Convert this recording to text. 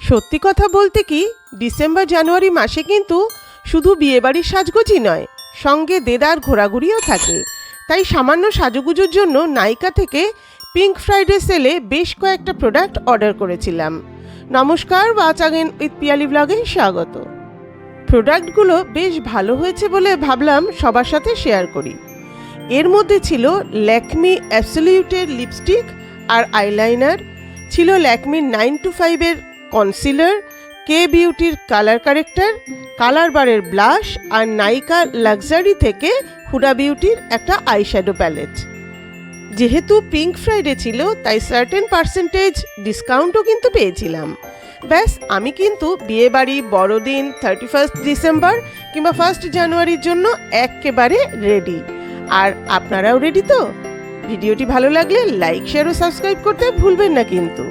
সত্যি কথা বলতে কি, ডিসেম্বর জানুয়ারি মাসে কিন্তু শুধু বিয়েবাড়ির সাজগোজই নয়, সঙ্গে দেদার ঘোরাঘুরিও থাকে। তাই সামান্য সাজুগুজুর জন্য নাইকা থেকে পিঙ্ক ফ্রাইডে সেলে বেশ কয়েকটা প্রোডাক্ট অর্ডার করেছিলাম। নমস্কার, ওয়াচ আগেন উইথ পিয়ালি ব্লগে স্বাগত। প্রোডাক্টগুলো বেশ ভালো হয়েছে বলে ভাবলাম সবার সাথে শেয়ার করি। এর মধ্যে ছিল ল্যাকমি অ্যাবসলিউটের লিপস্টিক আর আইলাইনার, ছিল ল্যাকমির 925 এর কনসিলার, কে বিউটির কালার কারেক্টার, কালার বারের ব্লাশ আর নাইকা লাক্সারি থেকে হুডা বিউটির একটা আইশ্যাডো প্যালেট। যেহেতু পিঙ্ক ফ্রাইডে ছিল তাই সার্টেন পার্সেন্টেজ ডিসকাউন্টও কিন্তু পেয়েছিলাম। ব্যাস, আমি কিন্তু বিয়েবাড়ি, বড়দিন, 31 ডিসেম্বর কিংবা 1 জানুয়ারির জন্য একেবারে রেডি। আর আপনারাও রেডি তো? ভিডিওটি ভালো লাগলে লাইক, শেয়ার ও সাবস্ক্রাইব করতে ভুলবেন না কিন্তু।